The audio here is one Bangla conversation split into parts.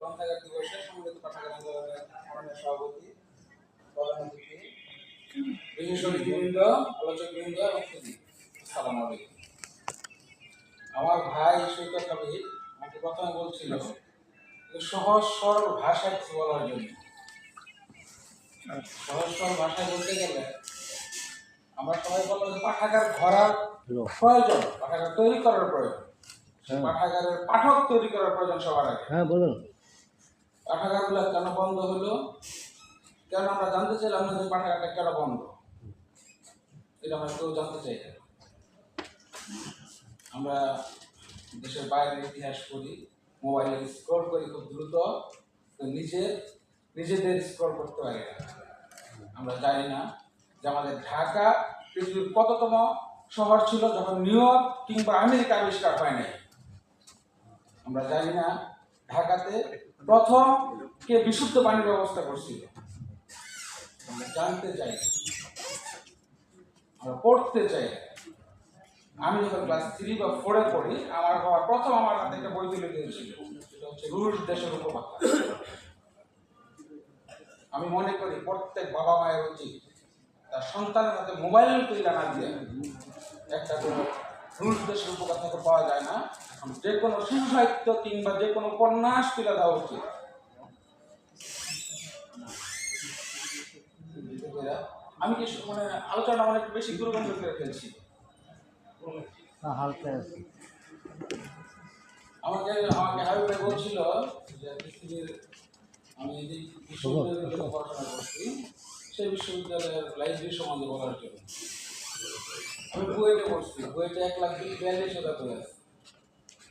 গ্রন্থাগার দিবসে সম্মিলিত পাঠাগার আন্দোলনের মাননীয় সভাপতি, প্রধান অতিথি, বিশেষ অতিথিবৃন্দ, আলোচকবৃন্দ এবং সুধী, আসসালামু আলাইকুম। আমার ভাই সৈকত হাবিব আমাকে প্রথমে বলছিল সহজ সরল ভাষায় কিছু বলার জন্য। সহজ সরল ভাষায় বলতে গেলে আমরা সবাই বলবো যে পাঠাগার ভরার প্রয়োজন, পাঠাগার তৈরি করার প্রয়োজন, পাঠাগারের পাঠক তৈরি করার প্রয়োজন সবার আগে। হ্যাঁ বলুন। পাঠাগারগুলো কেন বন্ধ হলো, কেন আমরা জানতে চাইলাম না যে পাঠাগারটা কেন বন্ধ, এটা আমরা কেউ জানতে চাই না। আমরা দেশের বাইরের ইতিহাস পড়ি, মোবাইলে স্ক্রল করি খুব দ্রুত, তো নিজেদের স্ক্রল করতে পারি না। আমরা জানি না যে আমাদের ঢাকা পৃথিবীর কততম শহর ছিল যখন নিউ ইয়র্ক কিংবা আমেরিকা আবিষ্কার হয় নাই। আমরা জানি না ঢাকাতে প্রথম কে বিশুদ্ধ পানির ব্যবস্থা করছিল। আমরা জানতে চাই, আমরা পড়তে চাই। আমি যখন ক্লাস 3 বা 4 পড়ি, আমার বাবা প্রথম আমার হাতে একটা বই তুলে দিয়েছিল, সেটা হচ্ছে রুশ দেশের উপকথা। আমি মনে করি প্রত্যেক বাবা মায়ের উচিত তার সন্তানের হাতে মোবাইল তুলে না দিয়ে, একটা কোনো রুশ দেশের উপকথা পাওয়া যায় না, যে কোনো শিশু সাহিত্য কিংবা যে কোনো উপন্যাস তুলে দেওয়া উচিত। আমি কি মানে আলোচনা অনেক বেশি দূরগন্ধ করে ফেলছি? আমাকে হাবিব ভাই বলছিল যে পৃথিবীর আমি যে বিশ্ববিদ্যালয়ে পড়াশোনা করছি সেই বিশ্ববিদ্যালয়ের লাইব্রেরি সম্বন্ধে বলার জন্য। আমি বুয়েটে পড়ছি, বুয়েটে 1,42,000 বই আছে।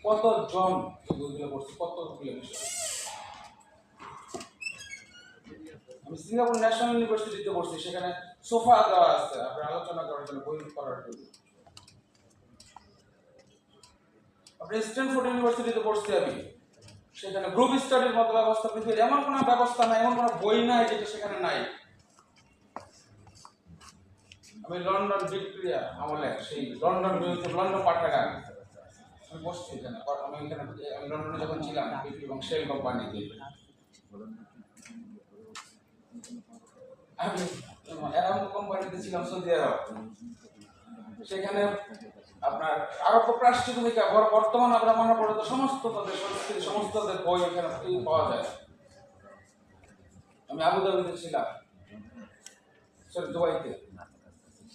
কতজন এই বইগুলো পড়ছি, কতগুলো বিষয়। আমি সিঙ্গাপুর ন্যাশনাল ইউনিভার্সিটিতে পড়ছি, সেখানে সোফা দেওয়া আছে আপনার আলোচনা করার জন্য, বই পড়ার জন্য। আপনি স্ট্যানফোর্ড ইউনিভার্সিটিতে পড়ছি আমি, সেখানে গ্রুপ স্টাডির মতো ব্যবস্থা পৃথিবীর এমন কোনো ব্যবস্থা নাই, এমন কোনো বই নাই যেটা সেখানে নাই। আমি লন্ডন ভিক্টোরিয়া আমলে সেই লন্ডন মিউজিয়াম, লন্ডন পাঠাগার আমি বসছি এখানে। আমি লন্ডনে যখন ছিলাম এবং শেল কোম্পানিতে, আমি অ্যারামকো কোম্পানিতে ছিলাম সৌদি আরব। সেখানে আপনার আরব রাষ্ট্রীয় ভূমিকা বর্তমান আমরা মনে পড়ে তো সমস্ত তাদের সংস্কৃতি, সমস্ত তাদের বই এখানে পাওয়া যায়। আমি আবুধাবিতে ছিলাম, দুবাইতে,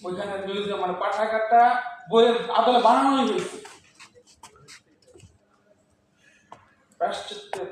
ওইখানে মিউজিয়াম মানে পাঠাগারটা বইয়ের আদলে বানানোই হয়েছে। পাশ্চাত্যের